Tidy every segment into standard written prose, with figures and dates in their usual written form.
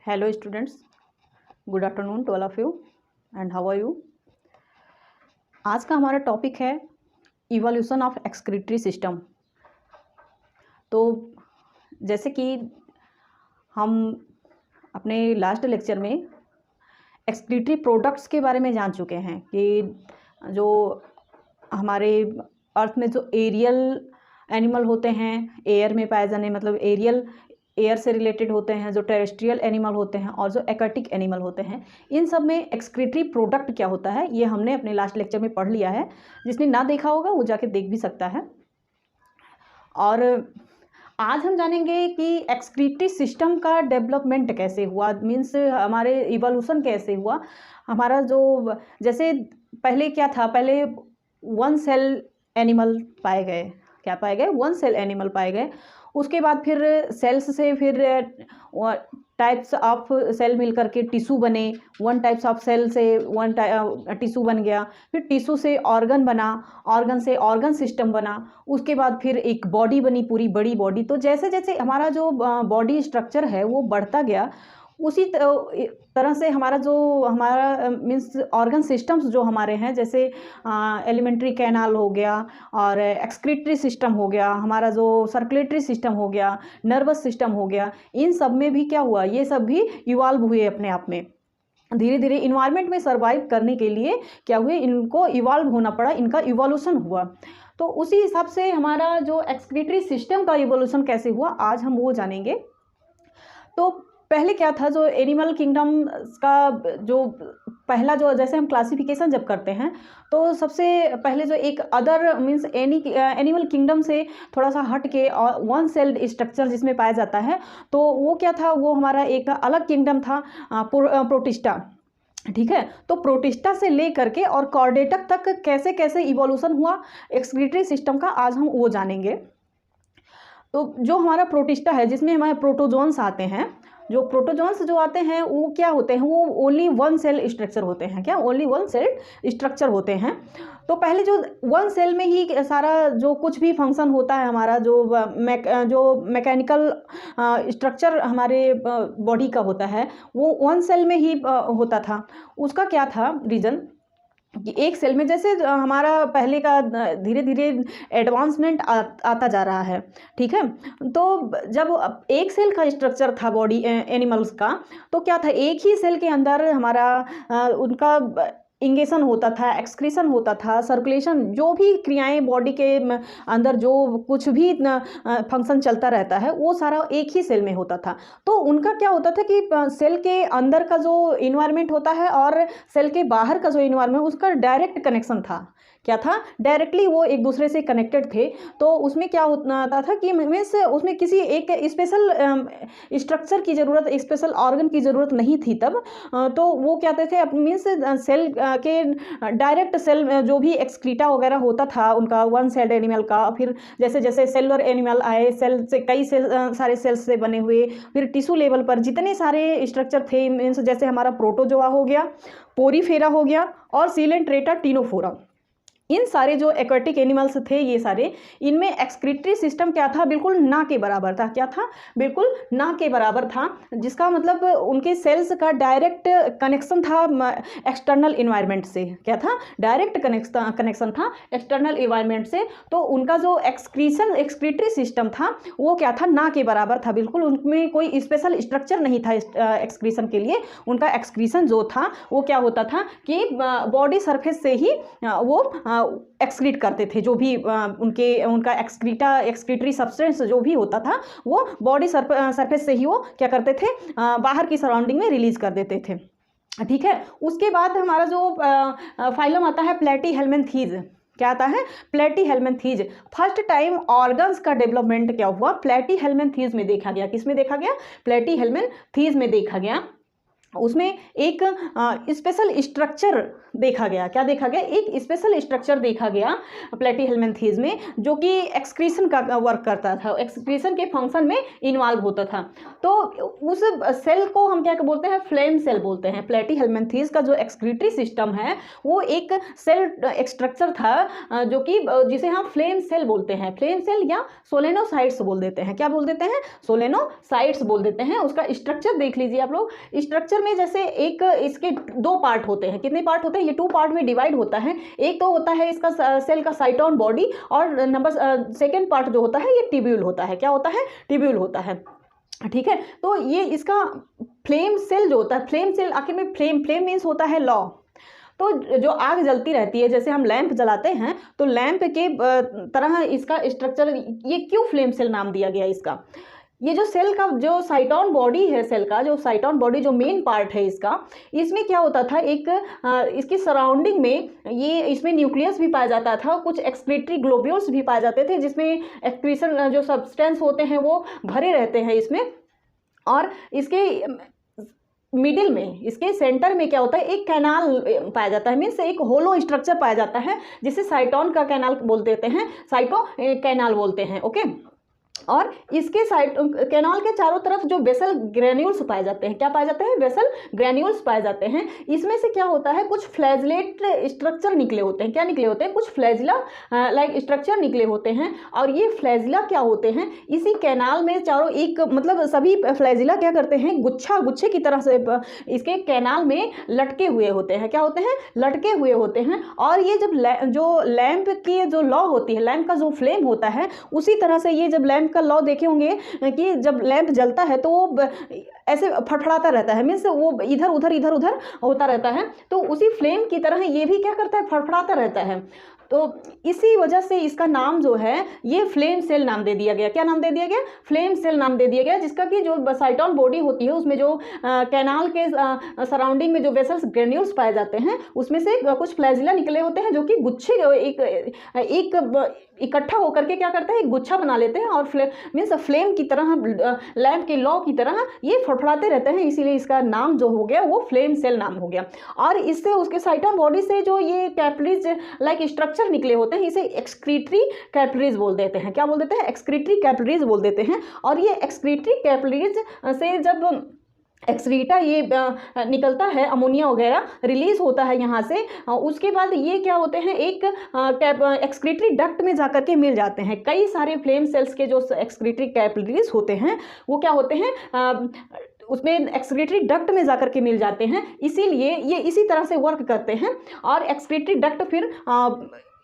Hello students, good afternoon to all of you and how are you? आज का हमारा topic है evolution of excretory system. तो जैसे कि हम अपने लास्ट लेक्चर में एक्सक्रीटरी प्रोडक्ट्स के बारे में जान चुके हैं कि जो हमारे अर्थ में जो एरियल एनिमल होते हैं, एयर में पाए जाने मतलब एयर से रिलेटेड होते हैं, जो टेरेस्ट्रियल एनिमल होते हैं और जो एक्वाटिक एनिमल होते हैं, इन सब में एक्सक्रीटरी प्रोडक्ट क्या होता है ये हमने अपने लास्ट लेक्चर में पढ़ लिया है। जिसने ना देखा होगा वो जाके देख भी सकता है। और आज हम जानेंगे कि एक्सक्रीटरी सिस्टम का डेवलपमेंट कैसे हुआ, मीन्स हमारे इवोल्यूशन कैसे हुआ। हमारा जो जैसे पहले क्या था, पहले वन सेल एनिमल पाए गए। क्या पाए गए? वन सेल एनिमल पाए गए। उसके बाद फिर सेल्स से फिर टाइप्स ऑफ सेल मिलकर के टिश्यू बने। वन टाइप्स ऑफ सेल से वन टिश्यू बन गया। फिर टिश्यू से ऑर्गन बना, ऑर्गन से ऑर्गन सिस्टम बना। उसके बाद फिर एक बॉडी बनी, पूरी बड़ी बॉडी। तो जैसे जैसे हमारा जो बॉडी स्ट्रक्चर है वो बढ़ता गया, उसी तरह से हमारा मीन्स ऑर्गन सिस्टम्स जो हमारे हैं, जैसे एलिमेंट्री कैनाल हो गया और एक्सक्रीटरी सिस्टम हो गया, हमारा जो सर्कुलेटरी सिस्टम हो गया, नर्वस सिस्टम हो गया, इन सब में भी क्या हुआ, ये सब भी इवॉल्व हुए अपने आप में। धीरे धीरे इन्वायरमेंट में सर्वाइव करने के लिए क्या हुए, इनको इवॉल्व होना पड़ा, इनका इवोल्यूशन हुआ। तो उसी हिसाब से हमारा जो एक्सक्रीटरी सिस्टम का इवोल्यूशन कैसे हुआ आज हम वो जानेंगे। तो पहले क्या था, जो एनिमल किंगडम का जो पहला जो जैसे हम क्लासिफिकेशन जब करते हैं तो सबसे पहले जो एक अदर मीन्स एनिमल किंगडम से थोड़ा सा हट के और वन सेल्ड स्ट्रक्चर जिसमें पाया जाता है, तो वो क्या था, वो हमारा एक अलग किंगडम था, प्रोटिस्टा। ठीक है, तो प्रोटिस्टा से ले करके और कॉर्डेटक तक कैसे कैसे इवोल्यूशन हुआ एक्सक्रीटरी सिस्टम का आज हम वो जानेंगे। तो जो हमारा प्रोटिस्टा है, जिसमें हमारे प्रोटोजोन्स आते हैं, जो प्रोटोजोन्स जो आते हैं वो क्या होते हैं, वो ओनली वन सेल स्ट्रक्चर होते हैं। क्या? ओनली वन सेल स्ट्रक्चर होते हैं। तो पहले जो वन सेल में ही सारा जो कुछ भी फंक्शन होता है, हमारा जो मैकेनिकल स्ट्रक्चर हमारे बॉडी का होता है वो वन सेल में ही होता था। उसका क्या था रीज़न कि एक सेल में जैसे हमारा पहले का धीरे धीरे एडवांसमेंट आता जा रहा है। ठीक है, तो जब एक सेल का स्ट्रक्चर था बॉडी एनिमल्स का, तो क्या था, एक ही सेल के अंदर हमारा उनका इंगेशन होता था, एक्सक्रीशन होता था, सर्कुलेशन, जो भी क्रियाएं बॉडी के अंदर जो कुछ भी फंक्शन चलता रहता है वो सारा एक ही सेल में होता था। तो उनका क्या होता था कि सेल के अंदर का जो इन्वायरमेंट होता है और सेल के बाहर का जो इन्वायरमेंट, उसका डायरेक्ट कनेक्शन था। क्या था? डायरेक्टली वो एक दूसरे से कनेक्टेड थे। तो उसमें क्या होता था कि मीन्स उसमें किसी एक स्पेशल स्ट्रक्चर की ज़रूरत, स्पेशल ऑर्गन की ज़रूरत नहीं थी तब। तो वो क्या कहते थे, मीन्स सेल के डायरेक्ट सेल जो भी एक्सक्रीटा वगैरह होता था उनका वन सेल्ड एनिमल का, फिर जैसे जैसे सेलुलर एनिमल आए, सेल से कई सेल सारे सेल्स से बने हुए, फिर टिश्यू लेवल पर जितने सारे स्ट्रक्चर थे, मीन्स जैसे हमारा प्रोटोजोआ हो गया, पोरीफेरा हो गया और सीलेंट्रेटा टीनोफोरा, इन सारे जो एक्वाटिक एनिमल्स थे ये सारे, इनमें एक्सक्रीटरी सिस्टम क्या था, बिल्कुल ना के बराबर था। क्या था? बिल्कुल ना के बराबर था, जिसका मतलब उनके सेल्स का डायरेक्ट कनेक्शन था एक्सटर्नल इन्वायरमेंट से। क्या था? डायरेक्ट कनेक्शन था एक्सटर्नल इन्वायरमेंट से। तो उनका जो एक्सक्रीटरी सिस्टम था वो क्या था, ना के बराबर था बिल्कुल। उनमें कोई स्पेशल स्ट्रक्चर नहीं था एक्सक्रीशन के लिए। उनका एक्सक्रीशन जो था वो क्या होता था कि बॉडी सरफेस से ही वो एक्सक्रीट करते थे, जो भी उनका एक्सक्रीटरी सब्सटेंस जो भी होता था वो बॉडी सरफेस से ही वो क्या करते थे, बाहर की सराउंडिंग में रिलीज कर देते थे। ठीक है, उसके बाद हमारा जो फाइलम आता है प्लेटीहेल्मिन्थीज। क्या आता है? प्लेटीहेल्मिन्थीज। फर्स्ट टाइम ऑर्गन्स का डेवलपमेंट क्या हुआ, प्लेटीहेल्मिन्थीज में देखा गया। किस में देखा गया? प्लेटीहेल्मिन्थीज में देखा गया। उसमें एक स्पेशल स्ट्रक्चर देखा गया। क्या देखा गया? एक स्पेशल स्ट्रक्चर देखा गया प्लेटीहेल्मिन्थीज में, जो कि एक्सक्रीशन का वर्क करता था, एक्सक्रीशन के फंक्शन में इन्वॉल्व होता था। तो उस सेल को हम क्या बोलते हैं? फ्लेम सेल बोलते हैं। प्लेटीहेल्मिन्थीज का जो एक्सक्रीटरी सिस्टम है वो एक सेल स्ट्रक्चर था जो कि जिसे हम फ्लेम सेल बोलते हैं। फ्लेम सेल या सोलेनोसाइट्स बोल देते हैं। क्या बोल देते हैं? सोलेनोसाइट्स बोल देते हैं। उसका स्ट्रक्चर देख लीजिए आप लोग। स्ट्रक्चर में जैसे एक इसके दो पार्ट होते हैं। कितने पार्ट होते हैं? ये 2 पार्ट में डिवाइड होता है। एक तो होता है इसका सेल का साइटोन बॉडी, और नंबर सेकेंड पार्ट जो होता है ये ट्यूब्यूल होता है। क्या होता है? ट्यूब्यूल होता है। ठीक है, तो ये इसका फ्लेम सेल जो होता है, फ्लेम सेल आखिर में फ्लेम मीन्स होता है लौ। तो जो आग जलती रहती है, जैसे हम लैंप जलाते हैं तो लैंप के तरह इसका स्ट्रक्चर, ये क्यों फ्लेम सेल नाम दिया गया इसका? ये जो सेल का जो साइटोन बॉडी है, सेल का जो साइटोन बॉडी जो मेन पार्ट है इसका, इसमें क्या होता था, एक इसकी सराउंडिंग में ये इसमें न्यूक्लियस भी पाया जाता था, कुछ एक्सक्रीटरी ग्लोब्यूल्स भी पाए जाते थे, जिसमें एक्सक्रीशन जो सब्सटेंस होते हैं वो भरे रहते हैं इसमें। और इसके मिडिल में, इसके सेंटर में क्या होता है? एक कैनाल पाया जाता है, मीन्स एक होलो स्ट्रक्चर पाया जाता है, जिसे साइटोन का कैनाल बोल देते हैं, साइटो कैनाल बोलते हैं। ओके, और इसके साइड कैनाल के चारों तरफ जो वेसल ग्रेन्यूल्स पाए जाते हैं। क्या पाए जाते हैं? वेसल ग्रेन्यूल्स पाए जाते हैं। इसमें से क्या होता है? कुछ फ्लैजलेट स्ट्रक्चर निकले होते हैं। क्या निकले होते हैं? कुछ फ्लैजिला लाइक स्ट्रक्चर निकले होते हैं। और ये फ्लैजिला क्या होते हैं? इसी कैनाल में चारों एक मतलब सभी फ्लैजिला क्या करते हैं? गुच्छे की तरह से इसके कैनाल में लटके हुए होते हैं। क्या होते हैं? लटके हुए होते हैं। और ये जब जो लैंप की जो लौ होती है, लैंप का जो फ्लेम होता है, उसी तरह से ये जब लैंप का लॉ देखे होंगे कि जब लैंप जलता है तो वो ऐसे फड़फड़ाता रहता है, मीन्स वो इधर उधर होता रहता है। तो उसी फ्लेम की तरह ये भी क्या करता है? फड़फड़ाता रहता है। तो इसी वजह से इसका नाम जो है ये फ्लेम सेल नाम दे दिया गया। क्या नाम दे दिया गया? फ्लेम सेल नाम दे दिया गया, जिसका कि जो साइटोन बॉडी होती है उसमें जो कैनाल के सराउंडिंग में जो वेसल्स ग्रेन्यूल्स पाए जाते हैं, उसमें से कुछ फ्लैजिला निकले होते हैं, जो कि गुच्छे एक इकट्ठा होकर के क्या करते हैं? एक गुच्छा बना लेते हैं, और मीन्स फ्लेम की तरह, लैंप के लौ की तरह ये फड़फड़ाते रहते हैं, इसीलिए इसका नाम जो हो गया वो फ्लेम सेल नाम हो गया। और इससे उसके साइटोन बॉडी से जो ये कैपिलरीज लाइक स्ट्रक्चर निकले होते हैं, इसे एक्सक्रीटरी कैपिलरीज बोल देते हैं। क्या बोल देते हैं? एक्सक्रीटरी कैपिलरीज बोल देते हैं। और ये एक्सक्रीटरी कैपिलरीज से जब एक्सक्रीटा ये निकलता है, अमोनिया वगैरह रिलीज होता है यहाँ से, उसके बाद ये क्या होते हैं? एक एक्सक्रीटरी डक्ट में जाकर के मिल जाते हैं। कई सारे फ्लेम सेल्स के जो एक्सक्रीटरी कैपिलरीज होते हैं वो क्या होते हैं? उसमें एक्सक्रीटरी डक्ट में जाकर के मिल जाते हैं, इसीलिए ये इसी तरह से वर्क करते हैं। और एक्सक्रीटरी डक्ट फिर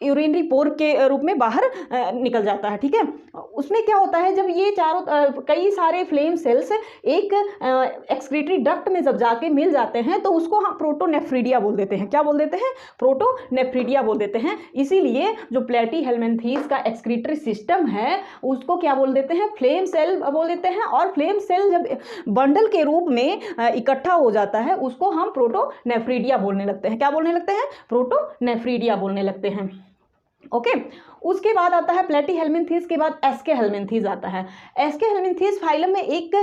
यूरिनरी पोर के रूप में बाहर निकल जाता है। ठीक है, उसमें क्या होता है? जब ये चारों कई सारे फ्लेम सेल्स एक एक्सक्रीटरी डक्ट में जब जाके मिल जाते हैं तो उसको हम प्रोटोनेफ्रिडिया बोल देते हैं। क्या बोल देते हैं? प्रोटोनेफ्रिडिया बोल देते हैं। इसीलिए जो प्लेटीहेल्मिन्थीज का एक्सक्रीटरी सिस्टम है उसको क्या बोल देते हैं? फ्लेम सेल बोल देते हैं। और फ्लेम सेल जब बंडल के रूप में इकट्ठा हो जाता है उसको हम प्रोटोनेफ्रिडिया बोलने लगते हैं। क्या बोलने लगते हैं? प्रोटोनेफ्रिडिया बोलने लगते हैं। ओके, उसके बाद आता है प्लेटीहेल्मिन्थीज के बाद एस्के हेल्मिन्थीज आता है। एस्के हेल्मिन्थीज फाइलम में एक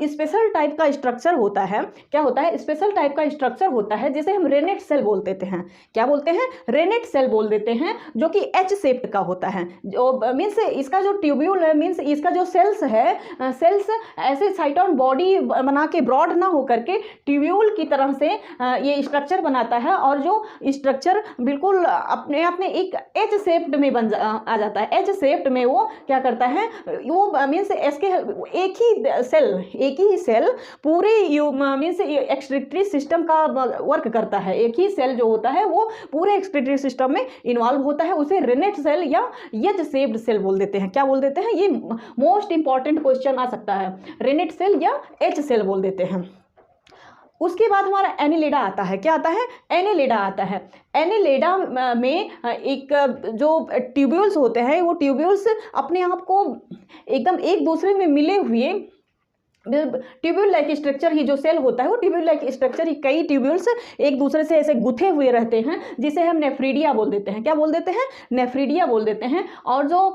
स्पेशल टाइप का स्ट्रक्चर होता है। क्या होता है? स्पेशल टाइप का स्ट्रक्चर होता है जिसे हम रेनेट सेल बोल देते हैं। क्या बोलते हैं? रेनेट सेल बोल देते हैं, जो कि एच शेप का होता है। जो मीन्स इसका जो ट्यूब्यूल है, मीन्स इसका जो सेल्स है, सेल्स ऐसे साइटोन बॉडी बना के ब्रॉड ना होकर के ट्यूब्यूल की तरह से ये स्ट्रक्चर बनाता है। और जो स्ट्रक्चर बिल्कुल अपने आप में एक एच शेप्ड में आ जाता है। एच शेप्ड में वो क्या करता है? वो मीन्स इसके एक ही सेल पूरे मीन्स एक्सक्रीटरी सिस्टम का वर्क करता है। एक ही सेल जो होता है वो पूरे एक्सक्रीटरी सिस्टम में इन्वॉल्व होता है, उसे रेनेट सेल या एच शेप्ड सेल बोल देते हैं। क्या बोल देते हैं? ये मोस्ट इंपॉर्टेंट क्वेश्चन आ सकता है। रेनेट सेल या एच सेल बोल देते हैं। उसके बाद हमारा एनिलिडा आता है। क्या आता है? एनिलिडा आता है। एनिलिडा में एक जो ट्यूब्यूल्स होते हैं वो ट्यूब्यूल्स अपने आप को एकदम एक दूसरे में मिले हुए ट्यूब्यूल लाइक स्ट्रक्चर ही जो सेल होता है वो ट्यूब्यूल लाइक स्ट्रक्चर ही कई ट्यूब्यूल्स एक दूसरे से ऐसे गुथे हुए रहते हैं, जिसे हम नेफ्रीडिया बोल देते हैं। क्या बोल देते हैं? नेफ्रीडिया बोल देते हैं। और जो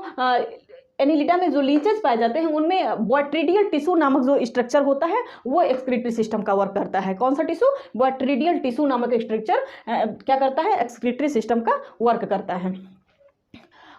एनिलिडा में जो लीचेस पाए जाते हैं उनमें बॉट्रिडियल टिश्यू नामक जो स्ट्रक्चर होता है वो एक्सक्रीटरी सिस्टम का वर्क करता है। कौन सा टिश्यू? बॉट्रिडियल टिश्यू नामक स्ट्रक्चर क्या करता है? एक्सक्रीटरी सिस्टम का वर्क करता है।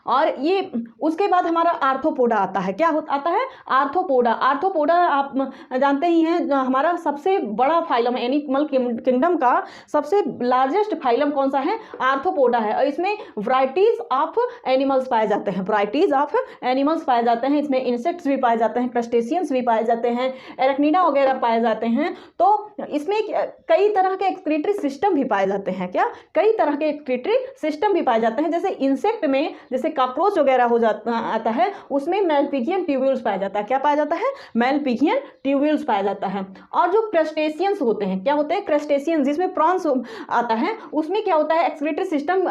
और ये उसके बाद हमारा आर्थ्रोपोडा आता है। क्या आता है? आर्थ्रोपोडा। आर्थ्रोपोडा आप जानते ही हैं हमारा सबसे बड़ा फाइलम है, एनिमल किंगडम का सबसे लार्जेस्ट फाइलम कौन सा है? आर्थ्रोपोडा है। और इसमें वैरायटीज ऑफ एनिमल्स पाए जाते हैं, वैरायटीज ऑफ एनिमल्स पाए जाते हैं। इसमें इंसेक्ट्स भी पाए जाते हैं, क्रस्टेशियंस भी पाए जाते हैं, एरेक्निडा वगैरह पाए जाते हैं। तो इसमें कई तरह के एक्सक्रीटरी सिस्टम भी पाए जाते हैं। क्या? कई तरह के एक्सक्रीटरी सिस्टम भी पाए जाते हैं। जैसे इंसेक्ट में जैसे कॉकरोच वगैरह हो जाता आता है, उसमें मेलपिगियन ट्यूब्यूल्स पाया जाता है। क्या पाया जाता है? मेलपिगियन ट्यूब्यूल्स पाया जाता है। और जो क्रस्टेशियंस होते हैं, क्या होते हैं? क्रस्टेशियंस, जिसमें प्रॉन्स आता है, उसमें क्या होता है? एक्सक्रीटरी सिस्टम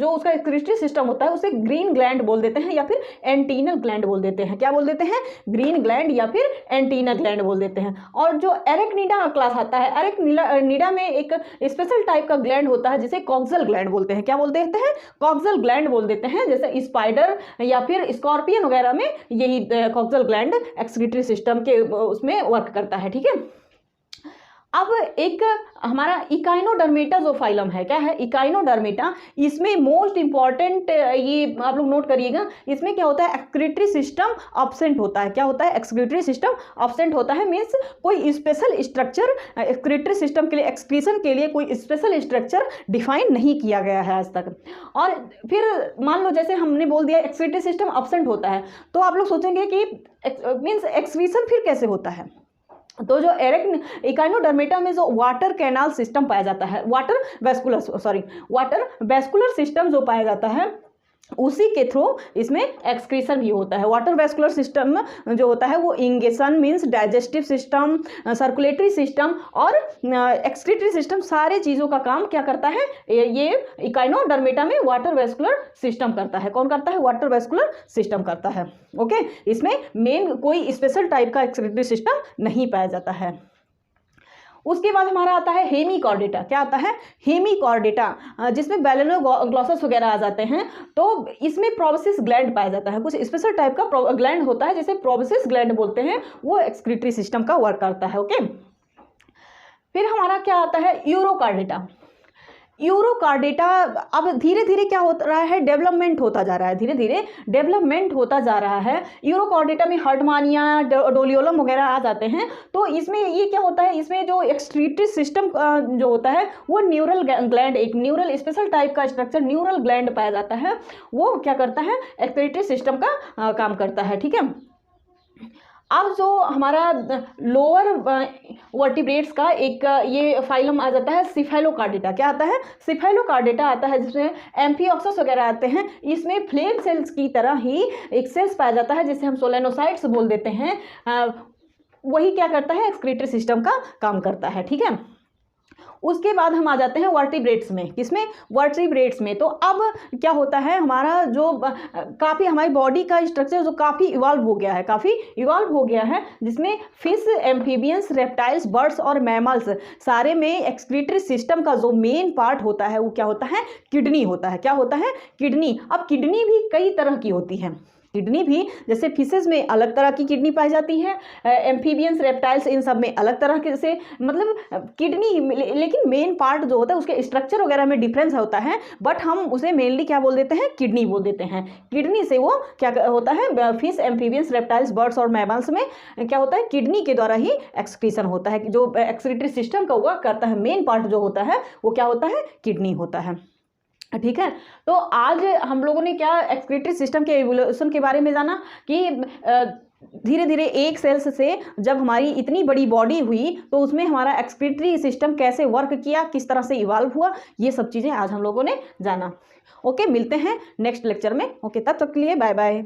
जो उसका एक्सक्रीटरी सिस्टम होता है उसे ग्रीन ग्लैंड बोल देते हैं या फिर एंटीनल ग्लैंड बोल देते हैं। क्या बोल देते हैं? ग्रीन ग्लैंड या फिर एंटीनल ग्लैंड बोल देते हैं। और जो एरेक्निडा क्लास आता है, एरेक्निडा में एक स्पेशल टाइप का ग्लैंड होता है जिसे कॉक्सल ग्लैंड बोलते हैं। क्या बोल देते हैं? कॉक्सल ग्लैंड बोल देते हैं। जैसे स्पाइडर या फिर स्कॉर्पियन वगैरह में यही कॉक्सल ग्लैंड एक्सक्रीटरी सिस्टम के उसमें वर्क करता है। ठीक है। अब एक हमारा इकाइनोडर्मेटा जो फाइलम है, क्या है? इकाइनोडर्मेटा। इसमें मोस्ट इंपॉर्टेंट ये आप लोग नोट करिएगा, इसमें क्या होता है? एक्सक्रीटरी सिस्टम एब्सेंट होता है। क्या होता है? एक्सक्रीटरी सिस्टम एब्सेंट होता है। मीन्स कोई स्पेशल स्ट्रक्चर एक्सक्रीटरी सिस्टम के लिए, एक्सक्रीशन के लिए कोई स्पेशल स्ट्रक्चर डिफाइन नहीं किया गया है आज तक। और फिर मान लो जैसे हमने बोल दिया एक्सक्रीटरी सिस्टम एब्सेंट होता है, तो आप लोग सोचेंगे कि मीन्स एक्सक्रीशन फिर कैसे होता है? तो जो इकाइनोडर्मेटा में जो वाटर कैनाल सिस्टम पाया जाता है, वाटर वेस्कुलर सिस्टम जो पाया जाता है, उसी के थ्रू इसमें एक्सक्रीशन भी होता है। वाटर वेस्कुलर सिस्टम जो होता है वो ingestion means digestive system, circulatory system और एक्सक्रीटरी सिस्टम, सारे चीज़ों का काम क्या करता है? ये इकाइनोडर्मेटा में वाटर वेस्कुलर सिस्टम करता है। कौन करता है? वाटर वेस्कुलर सिस्टम करता है। ओके। इसमें मेन कोई स्पेशल टाइप का एक्सक्रीटरी सिस्टम नहीं पाया जाता है। उसके बाद हमारा आता है हेमिकॉर्डेटा। क्या आता है? हेमिकॉर्डेटा, जिसमें बैलेनोग्लॉसस वगैरह आ जाते हैं। तो इसमें प्रोबेसिस ग्लैंड पाया जाता है। कुछ स्पेशल टाइप का ग्लैंड होता है जिसे प्रोबेसिस ग्लैंड बोलते हैं, वो एक्सक्रीटरी सिस्टम का वर्क करता है। ओके। फिर हमारा क्या आता है? यूरोकार्डेटा। यूरोकार्डेटा अब धीरे धीरे क्या हो रहा है? डेवलपमेंट होता जा रहा है, धीरे धीरे डेवलपमेंट होता जा रहा है। यूरोकार्डेटा में हर्टमानिया, डोलियोलम वगैरह आ जाते हैं। तो इसमें ये क्या होता है? इसमें जो एक्सक्रीटरी सिस्टम जो होता है वो न्यूरल ग्लैंड, एक न्यूरल स्पेशल टाइप का स्ट्रक्चर न्यूरल ग्लैंड पाया जाता है, वो क्या करता है? एक्सक्रीटरी सिस्टम का काम करता है। ठीक है। अब जो हमारा लोअर वर्टिब्रेट्स का एक ये फाइलम आ जाता है सिफेलोकार्डेटा। क्या आता है? सिफेलोकार्डेटा आता है, जिसमें एम्फिऑक्सस वगैरह आते हैं। इसमें फ्लेम सेल्स की तरह ही एक सेल्स पाया जाता है जिसे हम सोलेनोसाइट्स बोल देते हैं। वही क्या करता है? एक्सक्रीटरी सिस्टम का काम करता है। ठीक है। उसके बाद हम आ जाते हैं वर्टिब्रेट्स में। किसमें? वर्टिब्रेट्स में। तो अब क्या होता है? हमारा जो काफ़ी हमारी बॉडी का स्ट्रक्चर जो काफ़ी इवॉल्व हो गया है, काफ़ी इवॉल्व हो गया है, जिसमें फिश, एम्फीबियंस, रेप्टाइल्स, बर्ड्स और मैमल्स सारे में एक्सक्रीटरी सिस्टम का जो मेन पार्ट होता है वो क्या होता है? किडनी होता है। क्या होता है? किडनी। अब किडनी भी कई तरह की होती है। किडनी भी जैसे फिशेज में अलग तरह की किडनी पाई जाती है, एम्फीबियंस, रेप्टाइल्स, इन सब में अलग तरह के से मतलब किडनी, लेकिन मेन पार्ट जो होता है उसके स्ट्रक्चर वगैरह में डिफरेंस होता है, बट हम उसे मेनली क्या बोल देते हैं? किडनी बोल देते हैं। किडनी से वो क्या होता है? फिश, एम्फीबियंस, रेप्टाइल्स, बर्ड्स और मैमल्स में क्या होता है? किडनी के द्वारा ही एक्सक्रीशन होता है। जो एक्सक्रीटरी सिस्टम का वर्क करता है, मेन पार्ट जो होता है वो क्या होता है? किडनी होता है। ठीक है। तो आज हम लोगों ने क्या एक्सक्रीटरी सिस्टम के एवोल्यूशन के बारे में जाना कि धीरे धीरे एक सेल्स से जब हमारी इतनी बड़ी बॉडी हुई तो उसमें हमारा एक्सक्रीटरी सिस्टम कैसे वर्क किया, किस तरह से इवॉल्व हुआ, ये सब चीज़ें आज हम लोगों ने जाना। ओके, मिलते हैं नेक्स्ट लेक्चर में। ओके, तब तक के लिए बाय बाय।